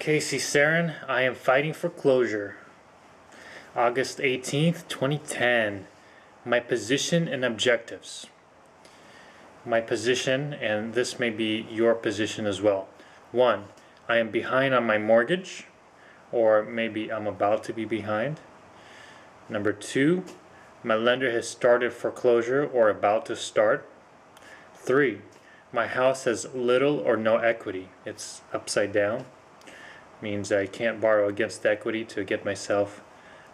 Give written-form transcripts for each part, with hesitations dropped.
Casey Serin, I am fighting for closure. August 18th, 2010. My position and objectives. My position, and this may be your position as well. 1. I am behind on my mortgage, or maybe I'm about to be behind. Number 2. My lender has started foreclosure or about to start. 3. My house has little or no equity. It's upside down. Means I can't borrow against equity to get myself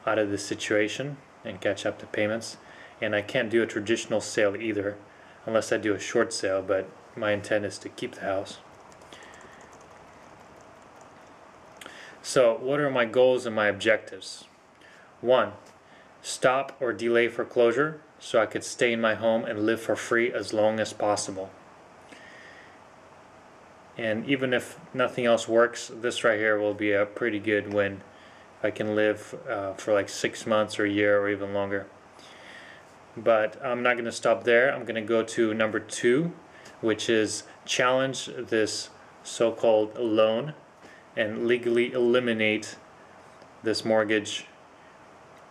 out of this situation and catch up to payments. And I can't do a traditional sale either, unless I do a short sale, but my intent is to keep the house. So what are my goals and my objectives? 1. Stop or delay foreclosure so I could stay in my home and live for free as long as possible. And even if nothing else works, this right here will be a pretty good win. I can live for like 6 months or a year or even longer. But I'm not going to stop there. I'm going to go to number 2, which is challenge this so-called loan and legally eliminate this mortgage.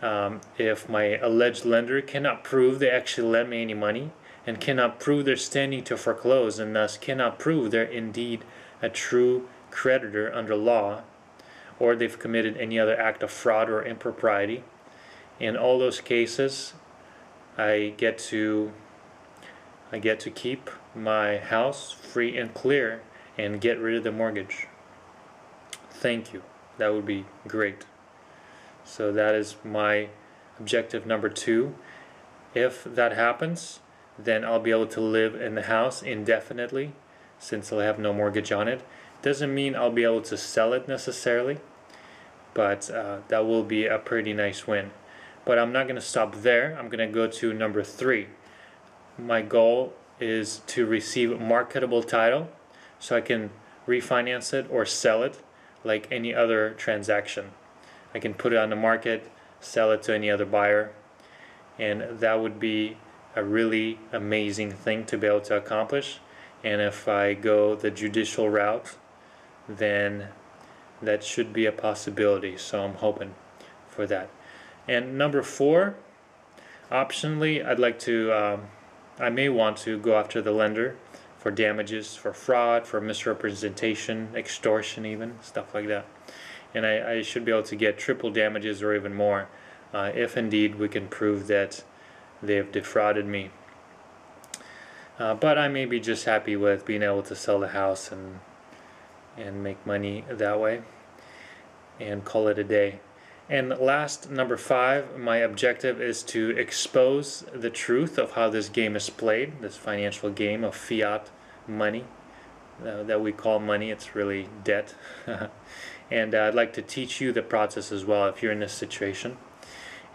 If my alleged lender cannot prove they actually lent me any money, and cannot prove they're standing to foreclose, and thus cannot prove they're indeed a true creditor under law, or they've committed any other act of fraud or impropriety. In all those cases, I get to keep my house free and clear and get rid of the mortgage. Thank you. That would be great. So that is my objective number 2. If that happens, then I'll be able to live in the house indefinitely since I'll have no mortgage on it. Doesn't mean I'll be able to sell it necessarily, but that will be a pretty nice win. But I'm not going to stop there. I'm going to go to number 3. My goal is to receive marketable title so I can refinance it or sell it like any other transaction. I can put it on the market, sell it to any other buyer, and that would be a really amazing thing to be able to accomplish. And if I go the judicial route, then that should be a possibility, so I'm hoping for that. And number 4, optionally, I'd like to I may want to go after the lender for damages, for fraud, for misrepresentation, extortion, even stuff like that. And I should be able to get triple damages or even more if indeed we can prove that they have defrauded me. But I may be just happy with being able to sell the house and make money that way and call it a day. And last, number 5, my objective is to expose the truth of how this game is played, this financial game of fiat money that we call money. It's really debt. And I'd like to teach you the process as well if you're in this situation.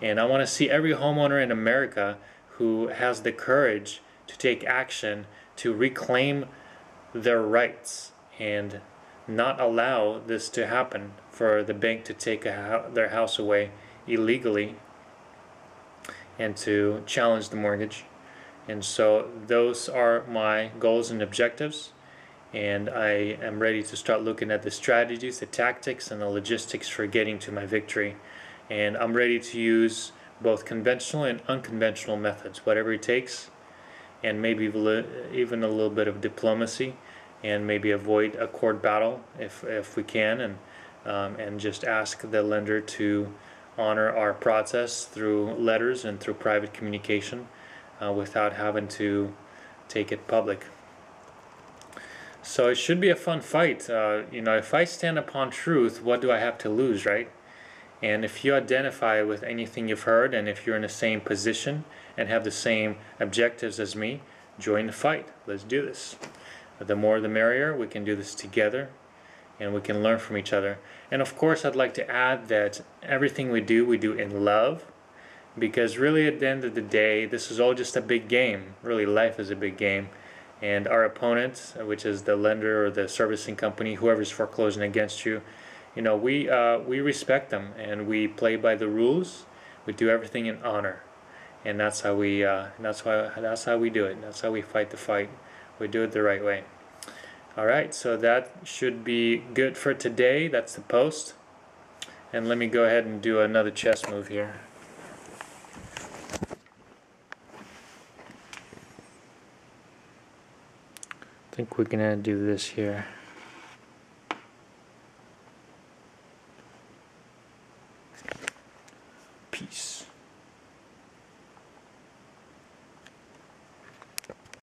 And I want to see every homeowner in America who has the courage to take action to reclaim their rights and not allow this to happen, for the bank to take their house away illegally and to challenge the mortgage. And so those are my goals and objectives, and I am ready to start looking at the strategies, the tactics, and the logistics for getting to my victory. And I'm ready to use both conventional and unconventional methods, whatever it takes, and maybe even a little bit of diplomacy, and maybe avoid a court battle if we can, and just ask the lender to honor our process through letters and through private communication without having to take it public. So it should be a fun fight. If I stand upon truth, what do I have to lose, right? And if you identify with anything you've heard, and if you're in the same position and have the same objectives as me, join the fight. Let's do this. The more the merrier. We can do this together, and we can learn from each other. And of course, I'd like to add that everything we do in love, because really at the end of the day, this is all just a big game. Really, life is a big game. And our opponent, which is the lender or the servicing company, whoever's foreclosing against you, we respect them, and we play by the rules. We do everything in honor, and that's how we do it. That's how we fight the fight. We do it the right way. Alright, so that should be good for today. That's the post. And let me go ahead and do another chess move here. I think we're gonna do this here. Peace.